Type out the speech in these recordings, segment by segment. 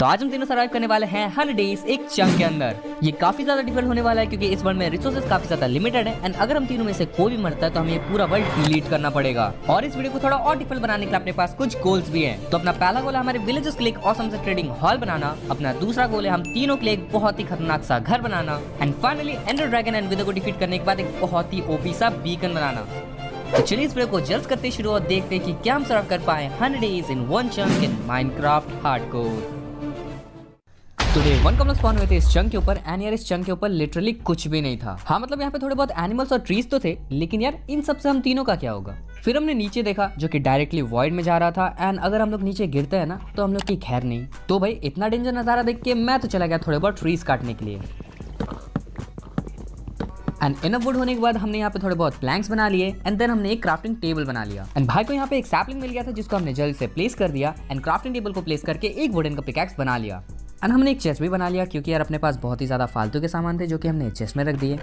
तो आज हम तीनों सर्वाइव करने वाले हैं 100 डेज एक चंक के अंदर। ये काफी ज्यादा डिफिकल्ट होने वाला है क्योंकि इस वर्ल्ड में रिसोर्सेज काफी ज्यादा लिमिटेड है एंड अगर हम तीनों में से कोई भी मरता है तो हमें ये पूरा वर्ल्ड डिलीट करना पड़ेगा। और इस वीडियो को थोड़ा और डिफिकल्ट बनाने के लिए अपने पास कुछ गोल्स भी हैं। तो अपना पहला गोल है हमारे विलेजेस के लिए एक ऑसम सा ट्रेडिंग हॉल बनाना। अपना दूसरा गोल है हम तीनों के लिए एक बहुत ही खतरनाक सा घर बनाना and finally ender dragon and wither को डिफीट करने के बाद एक बहुत ही ओपी सा बीकन बनाना। तो चलिए इस वीडियो को जल्द करते शुरू और देखते हैं कि क्या हम सर्व कर पाए 100 days in one chunk in Minecraft hardcore. Today one come spawn हुए थे इस चंक के ऊपर एंड यार इस चंक के ऊपर लिटरली कुछ भी नहीं था। हाँ मतलब यहाँ पे थोड़े बहुत एनिमल्स और ट्रीज तो थे, लेकिन यार इन सब से हम तीनों का क्या होगा। फिर हमने नीचे देखा जो कि डायरेक्टली वॉइड में जा रहा था एंड अगर हम लोग नीचे गिरते हैं ना तो हम लोग की खैर नहीं। तो भाई इतना डेंजर नजारा देख के मैं तो चला गया थोड़े बहुत ट्रीज काटने के लिए। एंड इनफ वुड होने के बाद हमने यहाँ पे थोड़े बहुत प्लैंक्स बना लिए एंड देन हमने एक क्राफ्टिंग टेबल बना लिया। एंड भाई को यहाँ पे एक सैपलिंग मिल गया था जिसको हमने जल्द से प्लेस कर दिया एंड क्राफ्टिंग टेबल को प्लेस करके एक वुडन का पिकैक्स बना लिया। एंड हमने एक चेस्ट भी बना लिया क्योंकि यार अपने पास बहुत ही ज्यादा फालतू के सामान थे जो कि हमने चेस्ट में रख दिए।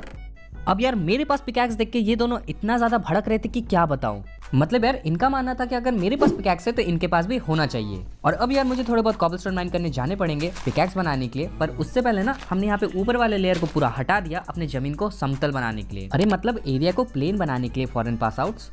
अब यार मेरे पास पिकैक्स देख के ये दोनों इतना ज्यादा भड़क रहे थे कि क्या बताऊं। मतलब यार इनका मानना था कि अगर मेरे पास पिकैक्स है तो इनके पास भी होना चाहिए। और अब यार मुझे थोड़े बहुत कॉबलस्टोन माइन करने जाने पड़ेंगे पिकैक्स बनाने के लिए, पर उससे पहले ना हमने यहाँ पे ऊपर वाले लेयर को पूरा हटा दिया अपने जमीन को समतल बनाने के लिए। अरे मतलब एरिया को प्लेन बनाने के लिए फॉरेन पास आउट्स।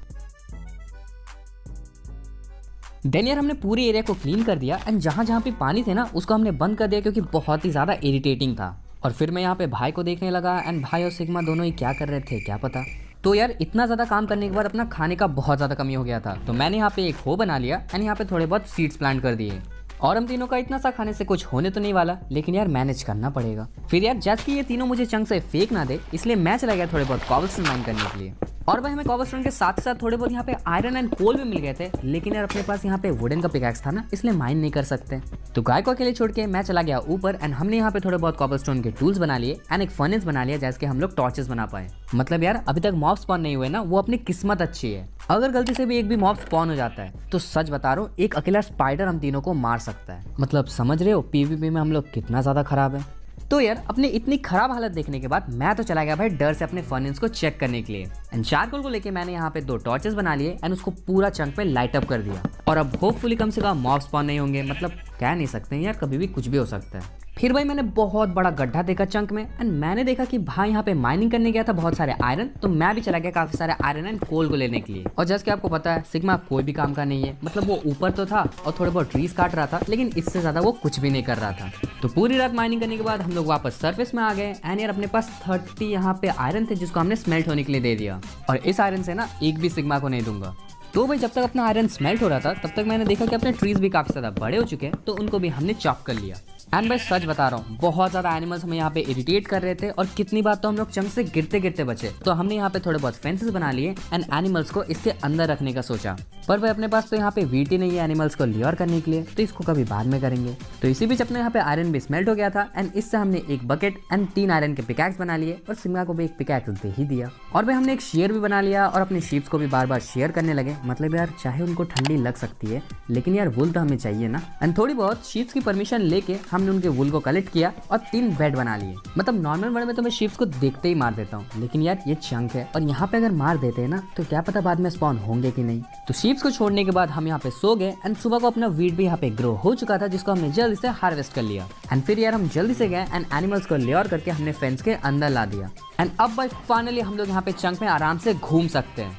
देन यार हमने पूरे एरिया को क्लीन कर दिया एंड जहाँ जहाँ पे पानी थे ना उसको हमने बंद कर दिया क्योंकि बहुत ही ज्यादा इरिटेटिंग था। और फिर मैं यहाँ पे भाई को देखने लगा एंड भाई और सिग्मा दोनों ही क्या कर रहे थे क्या पता। तो यार इतना ज्यादा काम करने के बाद अपना खाने का बहुत ज्यादा कमी हो गया था, तो मैंने यहाँ पे एक हो बना लिया एंड यहाँ पे थोड़े बहुत सीड्स प्लांट कर दिए। और हम तीनों का इतना सा खाने से कुछ होने तो नहीं वाला, लेकिन यार मैनेज करना पड़ेगा। फिर यार जैसे कि ये तीनों मुझे चंक से फेंक ना दे इसलिए मैं चला गया थोड़े बहुत कॉबलस्टोन माइन करने के लिए। और भाई हमें कॉबलस्टोन के साथ साथ थोड़े बहुत यहाँ पे आयरन एंड कोल भी मिल गए थे, लेकिन यार अपने पास यहाँ पे वुडन का पिकैक्स था ना इसलिए माइन नहीं कर सकते। तो गाय को अकेले छोड़ के मैं चला गया ऊपर एंड हमने यहाँ पे थोड़े बहुत कॉबलस्टोन के टूल्स बना लिए एंड एक फर्नेस बना लिया जैसे कि हम लोग टॉर्चेस बना पाए। मतलब यार अभी तक मॉब स्पॉन नहीं हुए ना, वो अपनी किस्मत अच्छी है। अगर गलती से भी एक भी मॉब स्पॉन हो जाता है तो सच बता रहा हूँ एक अकेला स्पाइडर हम तीनों को मार सकता है। मतलब समझ रहे हो पीवीपी में हम लोग कितना ज्यादा खराब है। तो यार अपने इतनी खराब हालत देखने के बाद मैं तो चला गया भाई डर से अपने फर्नेस को चेक करने के लिए एंड चारकोल को लेके मैंने यहाँ पे 2 टॉर्चेस बना लिए एंड उसको पूरा चंक पे लाइट अप कर दिया। और अब होपफुली कम से कम मॉब स्पॉन नहीं होंगे, मतलब कह नहीं सकते यार कभी भी कुछ भी हो सकता है। फिर भाई मैंने बहुत बड़ा गड्ढा देखा चंक में एंड मैंने देखा कि भाई यहाँ पे माइनिंग करने गया था बहुत सारे आयरन, तो मैं भी चला गया काफी सारे आयरन एंड कोल को लेने के लिए। और जैसे कि आपको पता है सिग्मा कोई भी काम का नहीं है, मतलब वो ऊपर तो था और थोड़े बहुत ट्रीज काट रहा था लेकिन इससे ज्यादा वो कुछ भी नहीं कर रहा था। तो पूरी रात माइनिंग करने के बाद हम लोग वापस सर्फेस में आ गए एंड यार अपने पास 30 यहाँ पे आयरन थे जिसको हमने स्मेल्ट होने के लिए दे दिया। और इस आयरन से ना एक भी सिग्मा को नहीं दूंगा। तो भाई जब तक अपना आयरन स्मेल्ट हो रहा था तब तक मैंने देखा कि अपने ट्रीज भी काफी ज्यादा बड़े हो चुके हैं, तो उनको भी हमने चॉप कर लिया। एंड भाई सच बता रहा हूँ बहुत ज्यादा एनिमल्स हमें यहाँ पे इरिटेट कर रहे थे और कितनी बार तो हम लोग चंक से गिरते गिरते बचे। तो हमने यहाँ पे थोड़े बहुत फेंसेस बना लिए एंड एनिमल्स को इसके अंदर रखने का सोचा, पर भाई अपने पास तो यहाँ पे वीट ही नहीं है एनिमल्स को ल्योर करने के लिए, तो इसको कभी बाद में करेंगे। तो इसी बीच अपने यहाँ पे आयरन भी स्मेल्ट हो गया था एंड इससे हमने एक बकेट एंड 3 आयरन के पिकैक्स बना लिए और सिग्मा को भी एक पिकैक्स दे ही दिया। और भाई हमने एक शेयर भी बना लिया और अपने शीप्स को भी बार बार शेयर करने लगे। मतलब यार चाहे उनको ठंडी लग सकती है लेकिन यार वुल तो हमें चाहिए ना। एंड थोड़ी बहुत शीप्स की परमिशन लेके हमने उनके वुल को कलेक्ट किया और 3 बेड बना लिए। मतलब नॉर्मल वर्ल्ड में तो मैं शीप्स को देखते ही मार देता हूँ, लेकिन यार ये चंक है और यहाँ पे अगर मार देते हैं ना तो क्या पता बाद में स्पॉन होंगे कि नहीं। तो शीप्स को छोड़ने के बाद हम यहाँ पे सो गए एंड सुबह को अपना वीट भी यहाँ पे ग्रो हो चुका था जिसको हमने जल्दी से हार्वेस्ट कर लिया। एंड फिर यार हम जल्दी से गए एंड एनिमल्स को लेयर करके हमने फेंस के अंदर ला दिया। एंड अब भाई फाइनली हम लोग यहाँ पे चंक में आराम से घूम सकते हैं।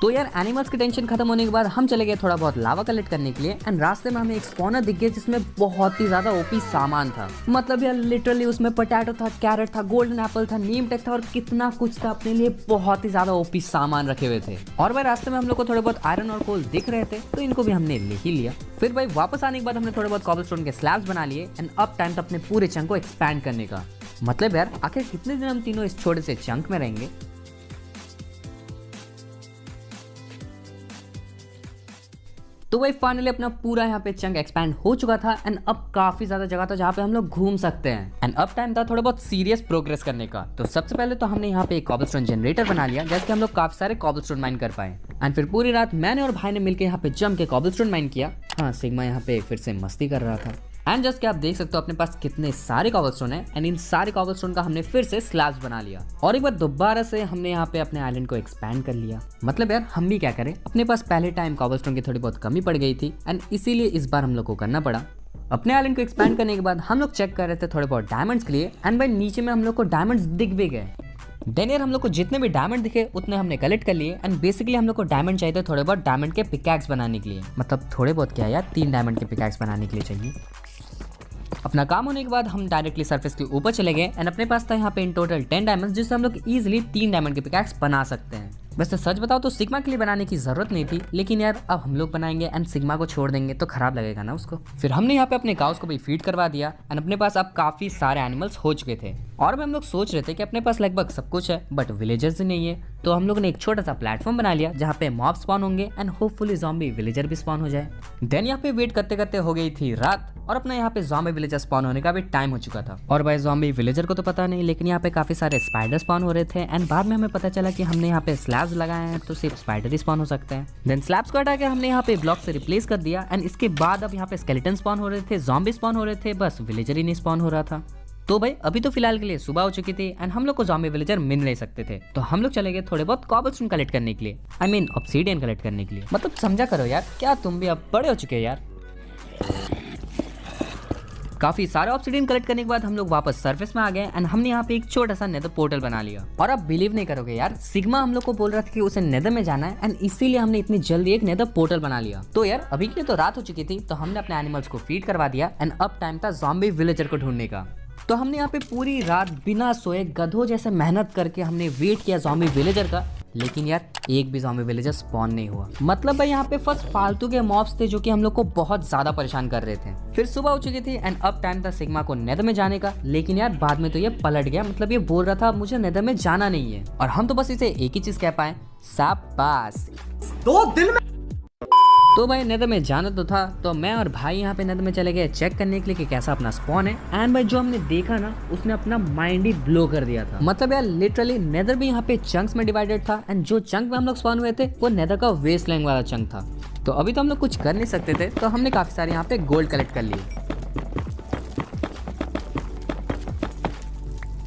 तो यार एनिमल्स की टेंशन खत्म होने के बाद हम चले गए थोड़ा बहुत लावा कलेक्ट करने के लिए एंड रास्ते में हमें एक स्पॉनर दिख गया जिसमें बहुत ही ज्यादा ओपी सामान था। मतलब यार लिटरली उसमें पोटैटो था, कैरेट था, गोल्डन एप्पल था, नीम टेक था और कितना कुछ था। अपने लिए बहुत ही ज्यादा ओपी सामान रखे हुए थे। और भाई रास्ते में हम लोग को थोड़े बहुत आयरन और कोल दिख रहे थे तो इनको भी हमने ले ही लिया। फिर भाई वापस आने के बाद हमने थोड़े बहुत कॉबलस्टोन के स्लैब्स बना लिए एंड अब टाइम था अपने पूरे चंक को एक्सपैंड करने का। मतलब यार आखिर कितने दिन हम तीनों इस छोटे से चंक में रहेंगे। तो वही फाइनली अपना पूरा यहाँ पे चंक एक्सपैंड हो चुका था एंड अब काफी ज्यादा जगह था जहाँ पे हम लोग घूम सकते हैं। एंड अब टाइम था थोड़ा बहुत सीरियस प्रोग्रेस करने का। तो सबसे पहले तो हमने यहाँ पे एक कॉबलस्टोन जनरेटर बना लिया जैसे कि हम लोग काफी सारे कॉबलस्टोन माइन कर पाए। एंड फिर पूरी रात मैंने और भाई ने मिलकर यहाँ पे जम के कॉबलस्टोन माइन किया। हाँ सिग्मा यहाँ पे फिर से मस्ती कर रहा था। एंड जस्ट कि आप देख सकते हो अपने पास कितने सारे कॉबलस्टोन है एंड इन सारे कॉबलस्टोन का हमने फिर से स्लैब्स बना लिया और एक बार दोबारा से हमने यहाँ पे अपने आइलैंड को एक्सपैंड कर लिया। मतलब यार हम भी क्या करें, अपने पास पहले टाइम कॉबलस्टोन की थोड़ी बहुत कमी पड़ गई थी एंड इसीलिए इस बार हम लोग को करना पड़ा। अपने आइलैंड को एक्सपैंड करने के बाद हम लोग चेक कर रहे थे थोड़े बहुत डायमंड्स के लिए एंड भाई नीचे में हम लोग को डायमंड्स दिख भी गए। देन यार हम लोग को जितने भी डायमंड दिखे उतने हमने कलेक्ट कर लिए एंड बेसिकली हम लोग को डायमंड चाहिए थे थोड़े बहुत डायमंड के पिकैक्स बनाने के लिए। मतलब थोड़े बहुत क्या यार, 3 डायमंड के पिकैक्स बनाने के लिए चाहिए। अपना काम होने के बाद हम डायरेक्टली सरफेस के ऊपर चले गए एंड अपने पास था यहाँ पे इन टोटल 10 डायमंड्स, जिससे हम लोग इजीली 3 डायमंड के पिकैक्स बना सकते हैं। वैसे सच बताओ तो सिग्मा के लिए बनाने की जरूरत नहीं थी, लेकिन यार अब हम लोग बनाएंगे एंड सिग्मा को छोड़ देंगे तो खराब लगेगा ना उसको। फिर हमने यहाँ पे अपने काउस को भी फीड करवा दिया एंड अपने पास अब काफी सारे एनिमल्स हो चुके थे। और भी हम लोग सोच रहे थे कि अपने पास लगभग सब कुछ है बट विलेजर्स ही नहीं है, तो हम लोग ने एक छोटा सा प्लेटफॉर्म बना लिया जहाँ पे मॉब स्पॉन होंगे एंड होपफुली ज़ॉम्बी विलेजर भी स्पॉन हो जाए। देन यहाँ पे वेट करते करते हो गई थी रात और अपना यहाँ पे ज़ॉम्बी विलेजर स्पॉन होने का भी टाइम हो चुका था। और भाई ज़ॉम्बी विलेजर को तो पता नहीं, लेकिन यहाँ पे काफी सारे स्पाइडर स्पॉन हो रहे थे एंड बाद में हमें पता चला कि हमने यहाँ पे स्लैब्स लगाए हैं तो सिर्फ स्पाइडर ही स्पॉन हो सकते हैं। देन स्लैब्स को हटा के हमने यहाँ पे ब्लॉक से रिप्लेस कर दिया एंड इसके बाद अब यहाँ पे स्केलेटन स्पॉन हो रहे थे, ज़ॉम्बी स्पॉन हो रहे थे, बस विलेजर ही नहीं स्पॉन हो रहा था। तो भाई अभी तो फिलहाल के लिए सुबह हो चुकी थी एंड हम लोग को ज़ॉम्बी विलेजर मिल नहीं सकते थे, तो हम लोग चले गए थोड़े बहुत कॉबलस्टोन कलेक्ट करने के लिए, आई मीन ऑब्सीडियन कलेक्ट करने के लिए। मतलब समझा करो यार, क्या तुम भी अब बड़े हो चुके हो यार। काफी सारे ऑब्सीडियन कलेक्ट करने के बाद हम लोग वापस सरफेस में आ गए एंड हमने यहाँ पे एक छोटा सा नेदर पोर्टल बना लिया। और आप बिलीव नहीं करोगे यार, सिग्मा हम लोग को बोल रहा था कि उसे नेदर में जाना है एंड इसीलिए हमने इतनी जल्दी एक नेदर पोर्टल बना लिया। तो यार अभी के लिए तो रात हो चुकी थी, तो हमने अपने एनिमल्स को फीड करवा दिया एंड अब टाइम था ज़ॉम्बी विलेजर को ढूंढने का। तो हमने यहाँ पे पूरी रात बिना सोए गधों जैसे मेहनत करके हमने वेट किया ज़ॉम्बी विलेजर का, लेकिन यार एक भी ज़ॉम्बी विलेजर स्पॉन नहीं हुआ। मतलब भाई यहाँ पे फर्स्ट फालतू के मॉब्स थे जो कि हम लोग को बहुत ज्यादा परेशान कर रहे थे। फिर सुबह हो चुकी थी एंड अब टाइम था सिग्मा को नेदर में जाने का, लेकिन यार बाद में तो ये पलट गया। मतलब ये बोल रहा था मुझे नेदर में जाना नहीं है और हम तो बस इसे एक ही चीज कह पाए, शाबाश। 2 दिन में तो भाई नेदर में जाना तो था, तो मैं और भाई यहाँ पे नेदर में चले गए चेक करने के लिए कि कैसा अपना स्पॉन है। एंड भाई जो हमने देखा ना, उसने अपना माइंड ही ब्लो कर दिया था। मतलब यार लिटरली नेदर भी यहाँ पे चंक्स में डिवाइडेड था एंड जो चंक में हम लोग स्पॉन हुए थे वो नेदर का वेस्टलैंड वाला चंक था। तो अभी तो हम लोग कुछ कर नहीं सकते थे, तो हमने काफी सारे यहाँ पे गोल्ड कलेक्ट कर लिए।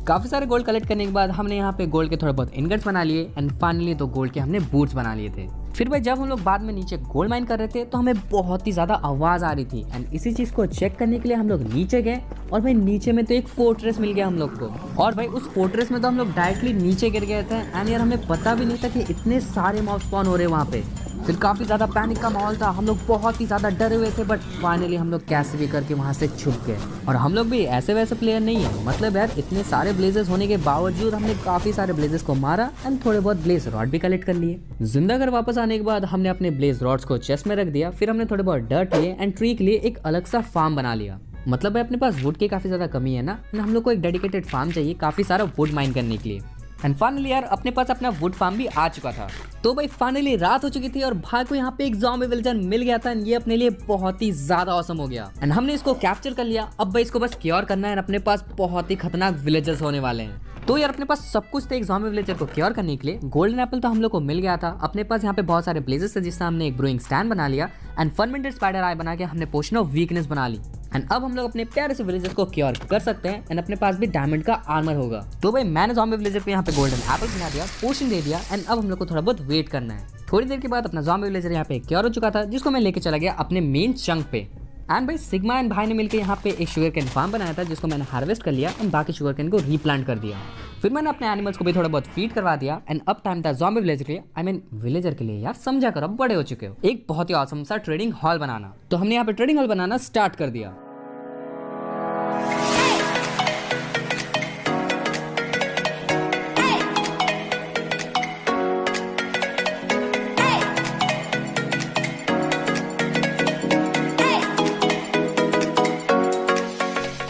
काफी सारे गोल्ड कलेक्ट करने के बाद हमने यहाँ पे गोल्ड के थोड़े बहुत इनगट्स बना लिए एंड फाइनली तो गोल्ड के हमने बूट्स बना लिए थे। फिर भाई जब हम लोग बाद में नीचे गोल्ड माइन कर रहे थे तो हमें बहुत ही ज्यादा आवाज आ रही थी एंड इसी चीज को चेक करने के लिए हम लोग नीचे गए और भाई नीचे में तो एक फोर्ट्रेस मिल गया हम लोग को। और भाई उस फोर्ट्रेस में तो हम लोग डायरेक्टली नीचे गिर गए थे एंड यार हमें पता भी नहीं था कि इतने सारे मॉब स्पॉन हो रहे हैं वहाँ पे। फिर काफी ज्यादा पैनिक का माहौल था, हम लोग बहुत ही ज्यादा डरे हुए थे, बट फाइनली हम लोग कैसे भी करके वहाँ से छुप गए। और हम लोग भी ऐसे वैसे प्लेयर नहीं है, मतलब यार इतने सारे ब्लेजेस होने के बावजूद हमने काफी सारे ब्लेजेस को मारा एंड थोड़े बहुत ब्लेज रॉड भी कलेक्ट कर लिए। जिंदा घर वापस आने के बाद हमने अपने ब्लेज रॉड्स को चेस्ट में रख दिया। फिर हमने थोड़े बहुत डर्ट लिए एंड ट्री के लिए एक अलग सा फार्म बना लिया। मतलब भाई अपने पास वुड की काफी ज्यादा कमी है ना, हम लोग को एक डेडिकेटेड फार्म चाहिए काफी सारा वुड माइन करने के लिए। एंड फाइनली यार अपने पास अपना वुड फार्म भी आ चुका था। तो भाई फाइनली रात हो चुकी थी और भाई को यहाँ पे एक ज़ॉम्बी विलेजर मिल गया था एंड ये अपने लिए बहुत ही ज्यादा औसम हो गया एंड हमने इसको कैप्चर कर लिया। अब भाई इसको बस क्योर करना है, अपने पास बहुत ही खतरनाक विलेजर्स होने वाले हैं। तो यार अपने पास सब कुछ था एक ज़ॉम्बी विलेजर को क्योर करने के लिए। गोल्डन एप्पल तो हम लोग को मिल गया था, अपने पास यहाँ पे बहुत सारे ब्लेजेस थे जिससे हमने एक ब्रूइंग स्टैंड बना लिया एंड फर्मेंटेड स्पाइडर आई बना के हमने पोशन ऑफ वीकनेस बना ली। एंड अब हम लोग अपने प्यारे से विलेजर्स को क्योर कर सकते हैं एंड अपने पास भी डायमंड का आर्मर होगा। तो भाई मैंने ज़ॉम्बी विलेजर पे यहाँ पे गोल्डन एप्पल बना दिया, पोशन दे दिया एंड अब हम लोग को थोड़ा बहुत वेट करना है। थोड़ी देर के बाद अपना ज़ॉम्बी विलेजर यहाँ पे क्योर हो चुका था, जिसको मैं लेके चला गया अपने मेन चंक पे। एंड भाई सिग्मा एंड भाई ने मिलकर यहाँ पे एक शुगर कैन फार्म बनाया था जिसको मैंने हार्वेस्ट कर लिया एंड बाकी शुगर कैन को रीप्लांट कर दिया। फिर मैंने अपने एनिमल्स को भी थोड़ा बहुत फीड करवा दिया एंड अब टाइम था ज़ॉम्बी विलेजर के लिए, आई मीन विलेजर के लिए। यार समझा करो, अब बड़े हो चुके हो, एक बहुत ही ऑसम सा ट्रेडिंग हॉल बनाना। तो हमने यहाँ पे ट्रेडिंग हॉल बनाना स्टार्ट कर दिया।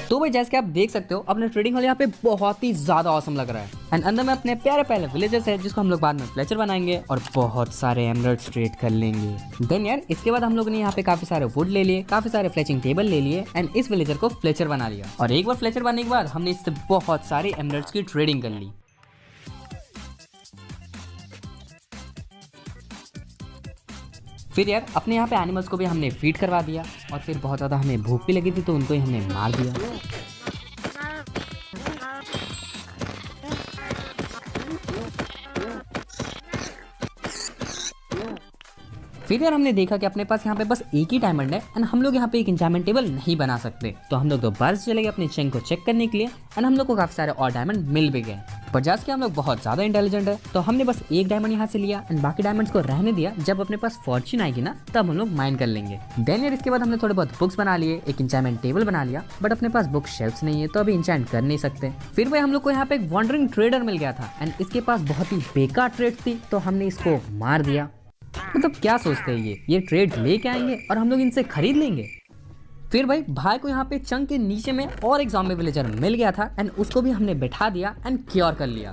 तो भाई जैसे कि आप देख सकते हो अपना ट्रेडिंग हॉल यहाँ पे बहुत ही ज्यादा औसम लग रहा है एंड अंदर में अपने प्यारे प्यारे विलेजर्स है जिसको हम लोग बाद में फ्लेचर बनाएंगे और बहुत सारे एमराल्ड्स ट्रेड कर लेंगे। देन यार इसके बाद हम लोग ने यहाँ पे काफी सारे वुड ले लिए, काफी सारे फ्लेचिंग टेबल ले लिए एंड इस विलेजर को फ्लेचर बना लिया। और एक बार फ्लेचर बनने के बाद हमने इससे बहुत सारे एमराल्ड्स की ट्रेडिंग कर ली। फिर यार अपने यहाँ पे एनिमल्स को भी हमने फीड करवा दिया और फिर बहुत ज़्यादा हमें भूख भी लगी थी तो उनको ही हमने मार दिया। फिर यार हमने देखा कि अपने पास यहाँ पे बस एक ही डायमंड है एंड हम लोग यहाँ पे एक इंचार्टमेंट टेबल नहीं बना सकते। तो हम लोग दोबारा से चले गए अपने चेन को चेक करने के लिए एंड हम लोग को काफी सारे और डायमंड मिल भी गए। पर जैसे कि हम लोग बहुत ज्यादा इंटेलिजेंट है तो हमने बस एक डायमंड यहाँ से लिया एंड बाकी डायमंड्स को रहने दिया, जब अपने पास फॉर्च्यून आएगी ना तब हम लोग माइन कर लेंगे। देन यार इसके बाद हमने थोड़े बहुत बुक्स बना लिए, एक इंचार्टमेंट टेबल बना लिया, बट अपने पास बुक शेल्फ्स नहीं है तो अभी इंचार्ट कर नहीं सकते। फिर भाई हम लोग को यहाँ पे एक वॉन्डरिंग ट्रेडर मिल गया था एंड इसके पास बहुत ही बेकार ट्रेड्स थी तो हमने इसको मार दिया। मतलब क्या सोचते हैं ये ट्रेड्स लेके आएंगे और हम लोग इनसे खरीद लेंगे। फिर भाई को यहाँ पे चंक के नीचे में और एक ज़ॉम्बी विलेजर मिल गया था एंड उसको भी हमने बैठा दिया एंड क्योर कर लिया।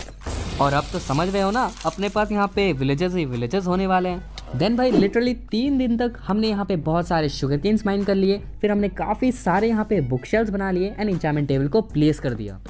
और अब तो समझ रहे हो ना, अपने पास यहाँ पे विलेजर्स ही विलेजर्स होने वाले हैं। देन भाई लिटरली 3 दिन तक हमने यहाँ पे बहुत सारे शुगर केन्स माइन कर लिए, फिर हमने काफ़ी सारे यहाँ पे बुक शेल्फ्स बना लिए एंड इंचार्टमेंट टेबल को प्लेस कर दिया।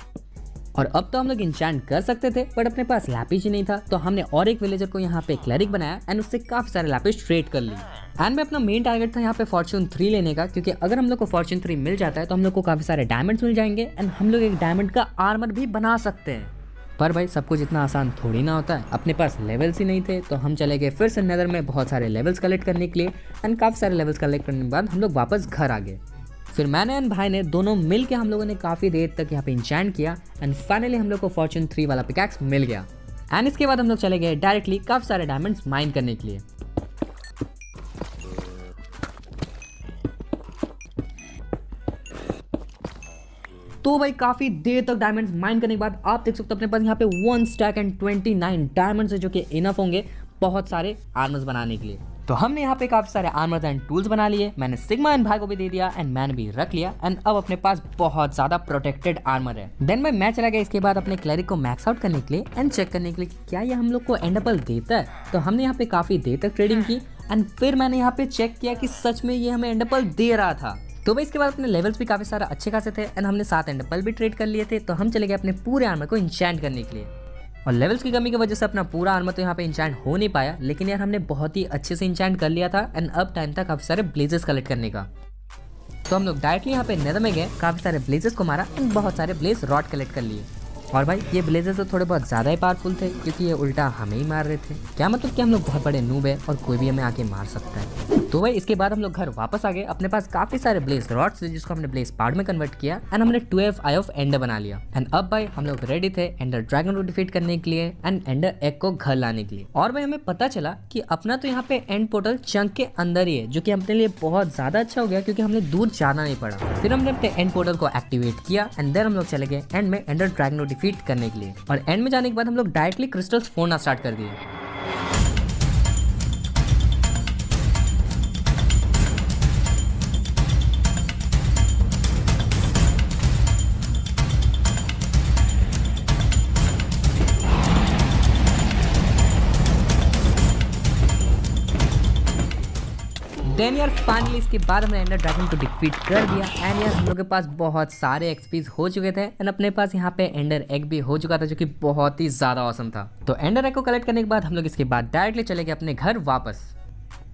और अब तो हम लोग इंचांट कर सकते थे बट अपने पास लैपिस ही नहीं था, तो हमने और एक विलेजर को यहाँ पे क्लरिक बनाया एंड उससे काफी सारे लैपिस ट्रेड कर ली। एंड में अपना मेन टारगेट था यहाँ पे फॉर्च्यून 3 लेने का, क्योंकि अगर हम लोग को फॉर्च्यून 3 मिल जाता है तो हम लोग को काफी सारे डायमंड्स मिल जाएंगे एंड हम लोग एक डायमंड का आर्मर भी बना सकते हैं। पर भाई सब कुछ इतना आसान थोड़ी ना होता है, अपने पास लेवल्स ही नहीं थे तो हम चले गए फिर से नेदर में बहुत सारे लेवल्स कलेक्ट करने के लिए एंड काफी सारे लेवल्स कलेक्ट करने के बाद हम लोग वापस घर आ गए। फिर मैंने एंड भाई ने दोनों मिल के हम लोगों ने काफ़ी देर तक यहाँ पे इंचैंट किया एंड फाइनली हम लोग को फॉर्च्यून 3 वाला पिकैक्स मिल गया। एंड इसके बाद हम लोग चले गए डायरेक्टली काफ़ी सारे डायमंड्स माइन करने के लिए। तो भाई काफ़ी देर तक डायमंड्स माइन करने के बाद आप देख सकते हो अपने पास यहाँ पे 1 स्टैक एंड 29 डायमंड्स है, जो कि इनफ होंगे बहुत सारे आर्मर्स बनाने के लिए। तो हमने यहाँ पे काफी सारे आर्मर्स एंड टूल्स बना लिए, मैंने सिग्मा एंड भाई को भी दे दिया एंड मैंने भी रख लिया एंड अब अपने पास बहुत ज्यादा प्रोटेक्टेड आर्मर है। देन मैं चला गया इसके बाद अपने क्लरिक को मैक्स आउट करने के लिए एंड चेक करने के लिए कि क्या ये हम लोग को एंडेबल देता है। तो हमने यहाँ पे काफी देर तक ट्रेडिंग की एंड फिर मैंने यहाँ पे चेक किया कि सच में ये हमें एंडेबल दे रहा था। तो भाई इसके बाद अपने लेवल्स भी काफी सारा अच्छे खासे थे एंड हमने 7 एंडेबल भी ट्रेड कर लिए थे। तो हम चले गए अपने पूरे आर्मर को इंचैंट करने के लिए, और लेवल्स की कमी की वजह से अपना पूरा आर्मर तो यहाँ पे इंचैंट हो नहीं पाया, लेकिन यार हमने बहुत ही अच्छे से इंचैंट कर लिया था एंड अब टाइम था काफी सारे ब्लेजेस कलेक्ट करने का। तो हम लोग डायरेक्टली यहाँ पे नेदर में गए, काफी सारे ब्लेजेस को मारा एंड बहुत सारे ब्लेज रॉड कलेक्ट कर लिए। और भाई ये ब्लेजेस तो थोड़े बहुत ज़्यादा ही पावरफुल थे, क्योंकि ये उल्टा हमें ही मार रहे थे। क्या मतलब कि हम लोग बहुत बड़े नूब है और कोई भी हमें आके मार सकता है। तो भाई इसके बाद हम लोग घर वापस आ गए, अपने पास काफी सारे ब्लेज रॉड्स थे जिसको हमने ब्लेज पार्ट में कन्वर्ट किया एंड हमने 12 आई ऑफ एंडर बना लिया। एंड अब भाई हम लोग रेडी थे एंडर ड्रैगन को डिफीट करने के लिए एंड एंडर एग को घर लाने के लिए। और भाई हमें पता चला कि अपना तो यहाँ पे एंड पोर्टल चंक के अंदर ही है, जो कि अपने लिए बहुत ज्यादा अच्छा हो गया क्योंकि हमने दूर जाना नहीं पड़ा। फिर हमने अपने एंड पोर्टल को एक्टिवेट किया एंड देन हम लोग चले गए एंड में एंडर ड्रैगन को डिफीट करने के लिए। और एंड में जाने के बाद हम लोग डायरेक्टली क्रिस्टल्स फोड़ना स्टार्ट कर दिए। देन यार फाइनली इसके बाद हमने एंडर ड्रैगन को डिफीट कर दिया एंड यार हम लोग के पास बहुत सारे एक्सपीज हो चुके थे एंड अपने पास यहाँ पे एंडर एग भी हो चुका था, जो कि बहुत ही ज्यादा ऑसम था। तो एंडर एग को कलेक्ट करने के बाद हम लोग इसके बाद डायरेक्टली चले गए अपने घर वापस।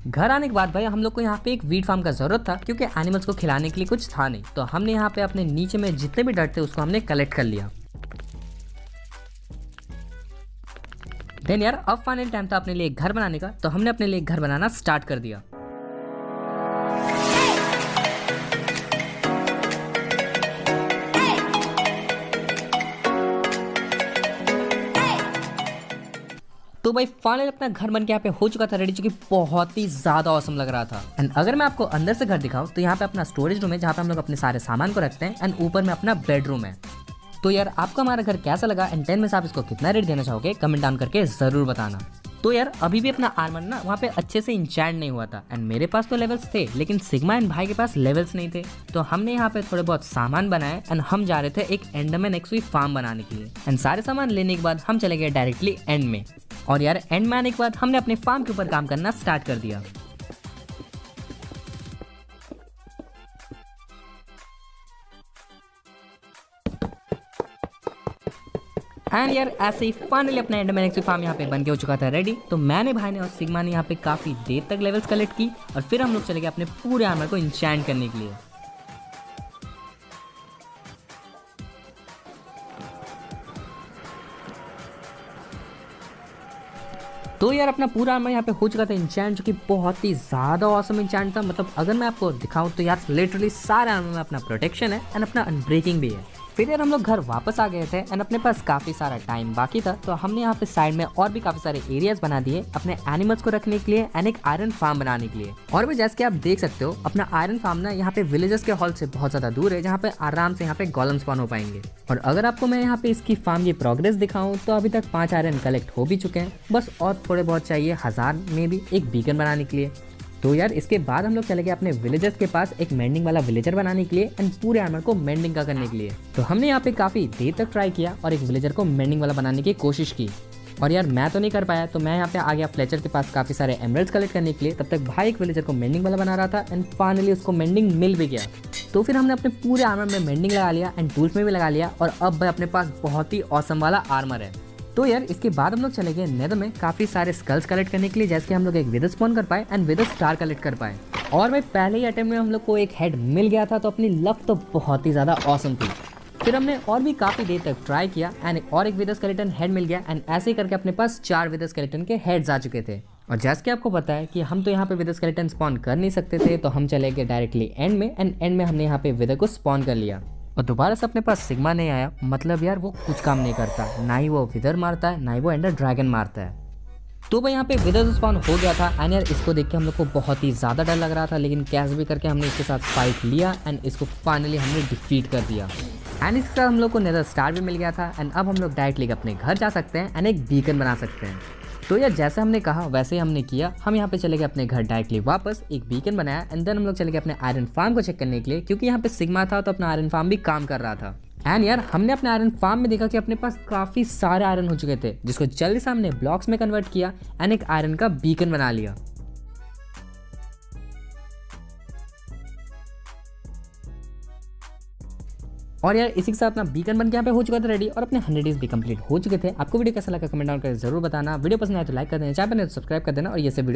घर आने के बाद भाई हम लोग को यहाँ पे एक वीट फार्म का जरूरत था, क्योंकि एनिमल्स को खिलाने के लिए कुछ था नहीं। तो हमने यहाँ पे अपने नीचे में जितने भी डट थे उसको हमने कलेक्ट कर लिया। देन यार अब फाइनल टाइम था अपने लिए एक घर बनाने का, तो हमने अपने लिए एक घर बनाना स्टार्ट कर दिया। तो भाई फाइनल अपना घर बन के यहाँ पे हो चुका था रेडी, जो कि बहुत ही ज्यादा औसम लग रहा था। एंड अगर मैं आपको अंदर से घर दिखाऊं तो यहाँ पे अपना स्टोरेज रूम है, जहाँ पे हम लोग अपने सारे सामान को रखते हैं एंड ऊपर में अपना बेडरूम है। तो यार आपको हमारा घर कैसा लगा एंड 10 में से आप इसको कितना रेट देना चाहोगे कमेंट डाउन करके जरूर बताना। तो यार अभी भी अपना आर्मर ना वहाँ पे अच्छे से इंचैंट नहीं हुआ था एंड मेरे पास तो लेवल्स थे, लेकिन सिग्मा एंड भाई के पास लेवल्स नहीं थे। तो हमने यहाँ पे थोड़े बहुत सामान बनाए एंड हम जा रहे थे एक एंडरमैन एक्सवी फार्म बनाने के लिए। एंड सारे सामान लेने के बाद हम चले गए डायरेक्टली एंड में। और यार एंड में आने के बाद हमने अपने फार्म के ऊपर काम करना स्टार्ट कर दिया। एंड यार ऐसे ही फाइनली अपना एंडरमैन एक्सवी फार्म यहाँ पे बन के हो चुका था रेडी। तो मैंने भाई ने और सिग्मा ने यहाँ पे काफी देर तक लेवल्स कलेक्ट की और फिर हम लोग चले गए अपने पूरे आर्मर को इंचैंट करने के लिए। तो यार अपना पूरा आर्मर यहाँ पे हो चुका था इंचैंट, जो कि बहुत ही ज़्यादा ऑसम इंचैंट था। मतलब अगर मैं आपको दिखाऊं तो यार लिटरली सारे आर्मर में अपना प्रोटेक्शन है एंड अपना अनब्रेकिंग भी है। फिर यार हम लोग घर वापस आ गए थे एंड अपने पास काफ़ी सारा टाइम बाकी था, तो हमने यहाँ पे साइड में और भी काफ़ी सारे एरियाज बना दिए अपने एनिमल्स को रखने के लिए एंड एक आयरन फार्म बनाने के लिए। और भी जैसे कि आप देख सकते हो अपना आयरन फार्म ना यहाँ पे विलेजेस के हॉल से बहुत ज़्यादा दूर है, जहाँ पे आराम से यहाँ पे गोलम स्पॉन हो पाएंगे। और अगर आपको मैं यहाँ पे इसकी फार्म की प्रोग्रेस दिखाऊं तो अभी तक 5 आयरन कलेक्ट हो भी चुके हैं, बस और थोड़े बहुत चाहिए 1000 में भी एक बीकन बनाने के लिए। तो यार इसके बाद हम लोग चले गए अपने विलेजर्स के पास एक मेंडिंग वाला विलेजर बनाने के लिए एंड पूरे आर्मर को मेंडिंग का करने के लिए। तो हमने यहाँ पे काफ़ी देर तक ट्राई किया और एक विलेजर को मेंडिंग वाला बनाने की कोशिश की, और यार मैं तो नहीं कर पाया। तो मैं यहाँ पे आ गया फ्लेचर के पास काफ़ी सारे एमरल्ड्स कलेक्ट करने के लिए। तब तक भाई एक विलेजर को मेंडिंग वाला बना रहा था एंड फाइनली उसको मेंडिंग मिल भी गया। तो फिर हमने अपने पूरे आर्मर में मेंडिंग लगा लिया एंड टूल्स में भी लगा लिया, और अब भाई अपने पास बहुत ही ऑसम वाला आर्मर है। तो यार इसके बाद हम लोग चले गए नेदर में काफ़ी सारे स्कल्स कलेक्ट करने के लिए, जैसे कि हम लोग एक विदर स्पॉन कर पाए एंड विदर स्टार कलेक्ट कर पाए। और भाई पहले ही अटेम्प्ट में हम लोग को एक हेड मिल गया था, तो अपनी लक तो बहुत ही ज़्यादा ऑसम थी। फिर हमने और भी काफ़ी देर तक ट्राई किया एंड और एक विदर स्केलेटन हेड मिल गया, एंड ऐसे ही करके अपने पास 4 विदर स्केलेटन के हेड्स आ चुके थे। और जैसे कि आपको पता है कि हम तो यहाँ पे विदर स्केलेटन स्पॉन कर नहीं सकते थे, तो हम चले गए डायरेक्टली एंड में, एंड एंड में हमने यहाँ पे विदर को स्पॉन कर लिया। और दोबारा से अपने पास सिग्मा नहीं आया, मतलब यार वो कुछ काम नहीं करता, ना ही वो विदर मारता है ना ही वो एंडर ड्रैगन मारता है। तो भाई यहाँ पे विदर स्पॉन हो गया था एंड यार इसको देख के हम लोग को बहुत ही ज़्यादा डर लग रहा था, लेकिन कैसे भी करके हमने इसके साथ फाइट लिया एंड इसको फाइनली हमने डिफीट कर दिया। एंड इसके साथ हम लोग को नेदर स्टार भी मिल गया था एंड अब हम लोग डायरेक्टली अपने घर जा सकते हैं एंड एक बीकन बना सकते हैं। तो यार जैसे हमने कहा वैसे ही हमने किया, हम यहाँ पे चले गए अपने घर डायरेक्टली वापस, एक बीकन बनाया एंड देन हम लोग चले गए अपने आयरन फार्म को चेक करने के लिए, क्योंकि यहाँ पे सिग्मा था तो अपना आयरन फार्म भी काम कर रहा था। एंड यार हमने अपने आयरन फार्म में देखा कि अपने पास काफ़ी सारे आयरन हो चुके थे, जिसको जल्दी से हमने ब्लॉक्स में कन्वर्ट किया एंड एक आयरन का बीकन बना लिया। और यार इसी के साथ अपना बीकन बन के यहाँ पे हो चुका था रेडी, और अपने 100 डेज भी कंप्लीट हो चुके थे। आपको वीडियो कैसा लगा कमेंट डाउन करके जरूर बताना। वीडियो पसंद आए तो लाइक कर देना, चाहे बने तो सब्सक्राइब कर देना, और ये से